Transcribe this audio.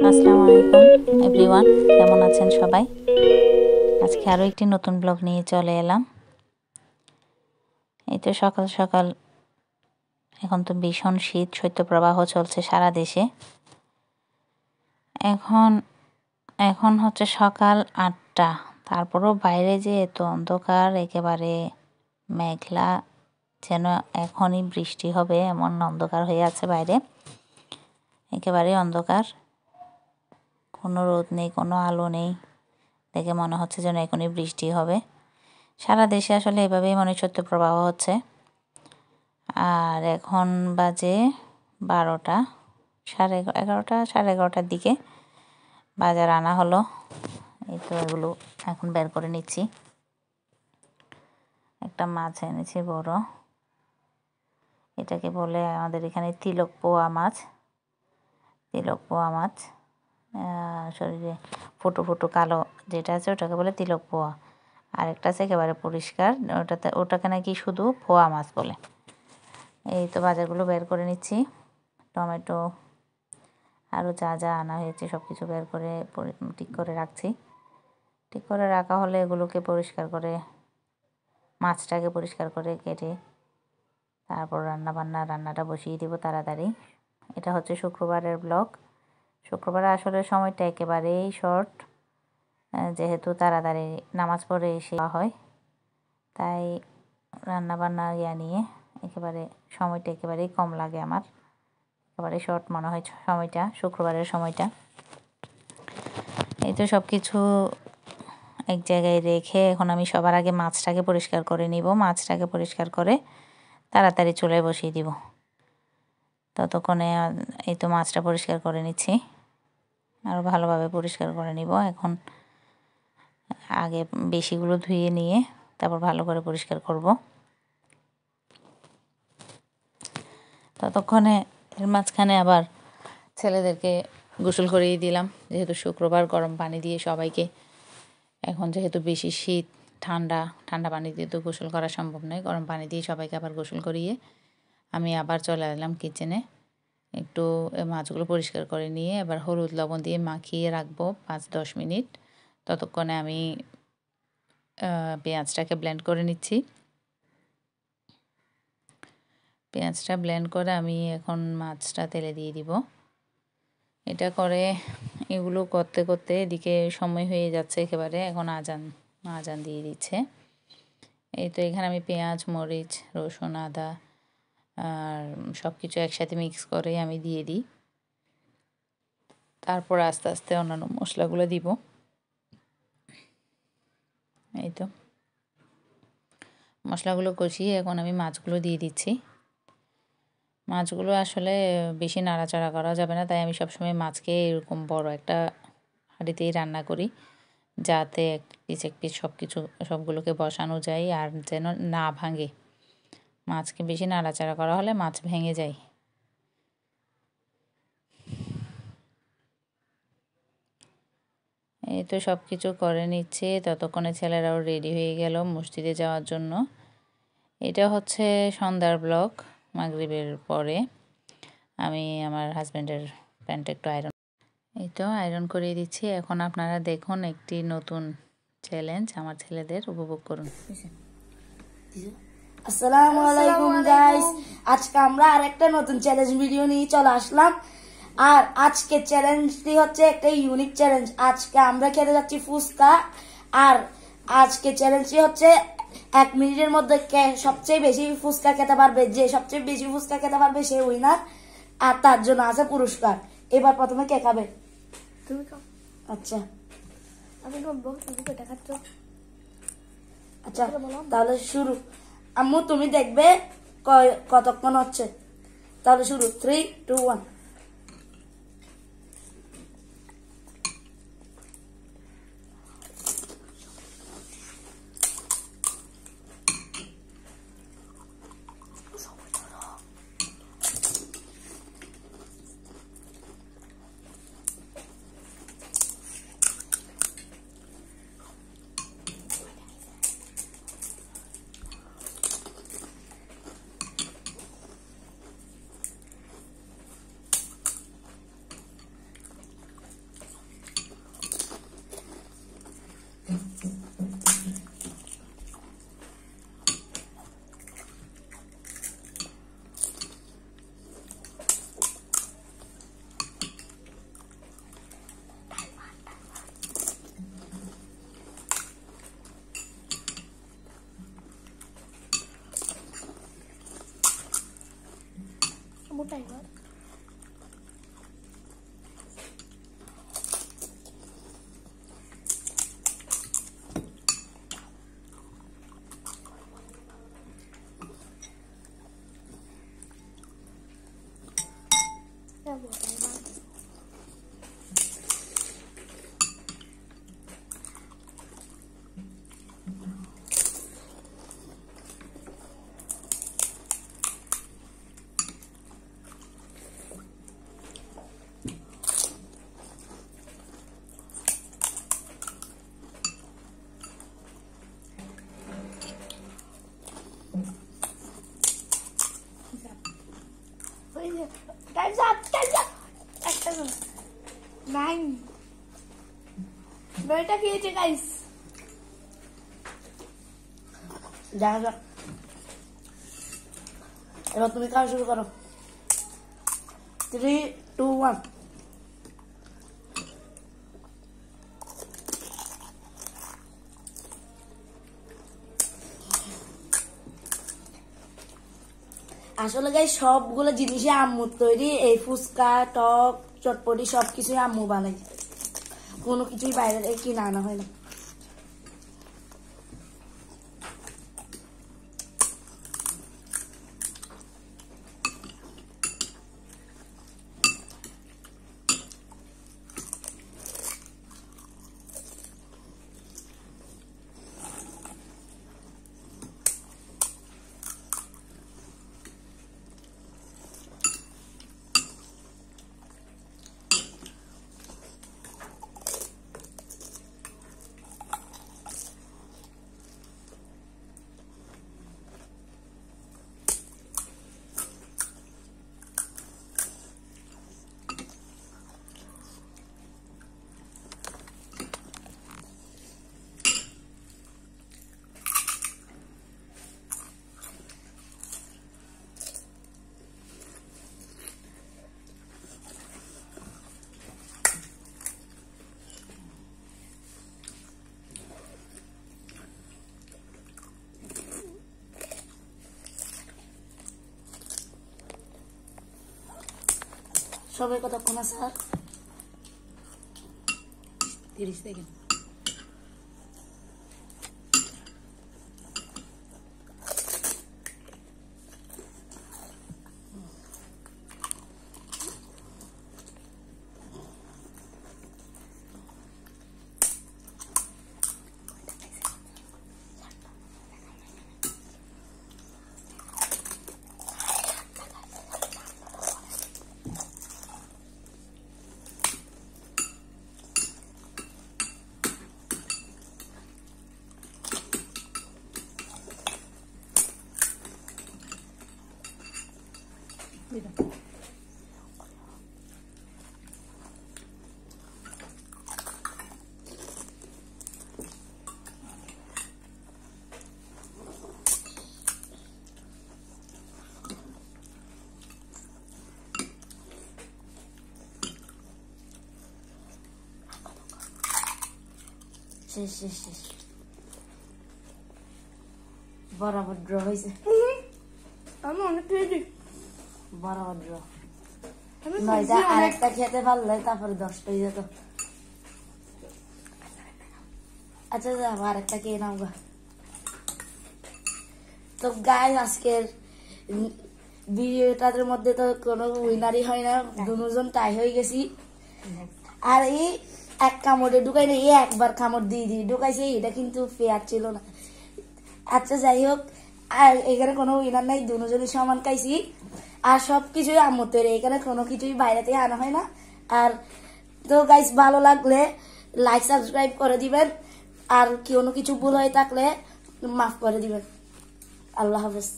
আসসালামু আলাইকুম এভরিওয়ান, কেমন আছেন সবাই? আজকে আরও একটি নতুন ব্লগ নিয়ে চলে এলাম। এই তো সকাল সকাল, এখন তো ভীষণ শীত, শৈত্যপ্রবাহ চলছে সারা দেশে। এখন এখন হচ্ছে সকাল 8টা, তারপরও বাইরে যে এত অন্ধকার, একেবারে মেঘলা, যেন এখনই বৃষ্টি হবে এমন অন্ধকার হয়ে আছে বাইরে। একেবারে অন্ধকার, কোনো রোদ নেই, কোনো আলো নেই, দেখে মনে হচ্ছে যেন এখনই বৃষ্টি হবে। সারা দেশে আসলে এভাবেই শৈত্যপ্রবাহ হচ্ছে। আর এখন বাজে 12টা, 11:30 দিকে বাজার আনা হলো। এই তো এগুলো এখন বের করে নিচ্ছি। একটা মাছ এনেছি বড়, এটাকে বলে আমাদের এখানে তিলক পোয়া মাছ। শরীরে ফুটো ফুটো কালো যেটা আছে ওটাকে বলে তিলক পোয়া, আর একটা আছে একেবারে পরিষ্কার, ওটাকে নাকি শুধু পোয়া মাছ বলে। এই তো বাজারগুলো বের করে নিচ্ছি। টমেটো আরও যা যা আনা হয়েছে সব কিছু বের করে ঠিক করে রাখছি। ঠিক করে রাখা হলে এগুলোকে মাছটাকে পরিষ্কার করে কেটে তারপর রান্নাটা বসিয়ে দিব তাড়াতাড়ি। এটা হচ্ছে শুক্রবারের ব্লগ। শুক্রবারে আসলে সময়টা একেবারেই শর্ট, যেহেতু তাড়াতাড়ি নামাজ পড়ে এসে হয়, তাই রান্নাবান্না নিয়ে সময়টা একেবারেই কম লাগে আমার। একেবারে শর্ট মনে হয় সময়টা, শুক্রবারের সময়টা। এই তো সব কিছু এক জায়গায় রেখে এখন আমি সবার আগে মাছটাকে পরিষ্কার করে নিব। মাছটাকে পরিষ্কার করে তাড়াতাড়ি চুলায় বসিয়ে দিব। ততক্ষণে এই তো মাছটা পরিষ্কার করে নিচ্ছি, আরও ভালোভাবে পরিষ্কার করে নিব। এখন আগে বেশিগুলো ধুয়ে নিয়ে তারপর ভালো করে পরিষ্কার করব। ততক্ষণে এর মাঝখানে আবার ছেলেদেরকে গোসল করিয়ে দিলাম, যেহেতু শুক্রবার। গরম পানি দিয়ে সবাইকে, এখন যেহেতু বেশি শীত, ঠান্ডা পানি দিয়ে তো গোসল করা সম্ভব নয়। গরম পানি দিয়ে সবাইকে আবার গোসল করিয়ে আমি আবার চলে এলাম কিচেনে। একটু মাছগুলো পরিষ্কার করে নিয়ে এবার হলুদ লবণ দিয়ে মাখিয়ে রাখবো 5-10 মিনিট। ততক্ষণে আমি পেঁয়াজটাকে ব্লেন্ড করে নিচ্ছি। পেঁয়াজটা ব্লেন্ড করে আমি এখন মাছটা তেলে দিয়ে দিব। এগুলো করতে করতে এদিকে সময় হয়ে যাচ্ছে একেবারে। এখন আজান দিয়ে দিচ্ছে। এই তো এখানে আমি পেঁয়াজ, মরিচ, রসুন, আদা আর সব কিছু একসাথে মিক্স করে আমি দিয়ে দিই। তারপর আস্তে আস্তে অন্যান্য মশলাগুলো দিব। এই তো মশলাগুলো কষিয়ে এখন আমি মাছগুলো দিয়ে দিচ্ছি। মাছগুলো আসলে বেশি নাড়াচাড়া করা যাবে না, তাই আমি সবসময় মাছকে এরকম বড় একটা হাঁড়িতেই রান্না করি, যাতে এক পিস সবগুলোকে বসানো যায় আর যেন না ভাঙে। মাছকে বেশি নাড়াচাড়া করা হলে মাছ ভেঙে যায়। এই তো সব কিছু করে নিচ্ছে। ততক্ষণে ছেলেরাও রেডি হয়ে গেল মসজিদে যাওয়ার জন্য। এটা হচ্ছে সন্ধ্যার ব্লগ। মাগরিবের পরে আমি আমার হাজব্যান্ডের প্যান্টটা একটু আয়রন করিয়ে দিচ্ছি। এখন আপনারা দেখুন একটি নতুন চ্যালেঞ্জ আমার ছেলেদের, উপভোগ করুন। আসসালামু আলাইকুম গাইস, আজকে আমরা আরেকটা নতুন চ্যালেঞ্জ ভিডিও নিয়ে চলে আসলাম। আর আজকে চ্যালেঞ্জটি হচ্ছে একটা ইউনিক চ্যালেঞ্জ। আজকে আমরা খেতে যাচ্ছি ফুচকা। আর আজকে চ্যালেঞ্জটি হচ্ছে 1 মিনিটের মধ্যে সবচেয়ে বেশি ফুচকা খেতে পারবে, যে সবচেয়ে বেশি ফুচকা খেতে পারবে সে উইনার। আর তার জন্য আছে পুরস্কার। এবার প্রথমে কে খাবে? তুমি খাও। আচ্ছা, আমি খাবো। তুমি কয়টা খাচ্ছ? আচ্ছা, তাহলে শুরু। আম্মু তুমি দেখবে কতক্ষণ হচ্ছে। তাহলে শুরু। 3, 2, 1। ফাইন দইটা খেয়েছে গাইস দেখা যাক এবার তুমি খাওয়া শুরু করো 3 2 1 আসলে গাই সবগুলো জিনিসই আম্মুর তৈরি এই ফুচকা টক চটপটি সবকিছুই আম্মু বানাই কোনো কিছুই বাইরে থেকে কিনে আনা হয় না সবাই কতক্ষণ আছে আর 30 সেকেন্ড শেষ বরাবর ড্র হয়েছে আমি অনেক খেয়েছি বরাবর ড্র আমি নয়টা খেয়েছি অনেক। আরেকটা খেতে পারলে তারপরে 10টা হয়ে যেত আচ্ছা যাবো আরেকটা খেয়ে নাও গা তো গাই আজকের ভিডিওটার মধ্যে তো কোনো উইনারই হয় না দুজন টাই হয়ে গেছি আর এই এক কামড়ে ঢুকাই না এই একবার কামড় দিয়ে ঢুকাইছে এটা কিন্তু ফেয়ার ছিল না আচ্ছা যাই হোক আর এখানে কোনো উইনার নাই দুজনই সমান খাইছি আর সবকিছুই আম্মুর তৈরি এখানে কোনো কিছুই বাইরে থেকে আনা হয় না আর তো গাইস ভালো লাগলে লাইক সাবস্ক্রাইব করে দিবেন আর কোনো কিছু ভুল হয়ে থাকলে মাফ করে দিবেন আল্লাহ হাফেজ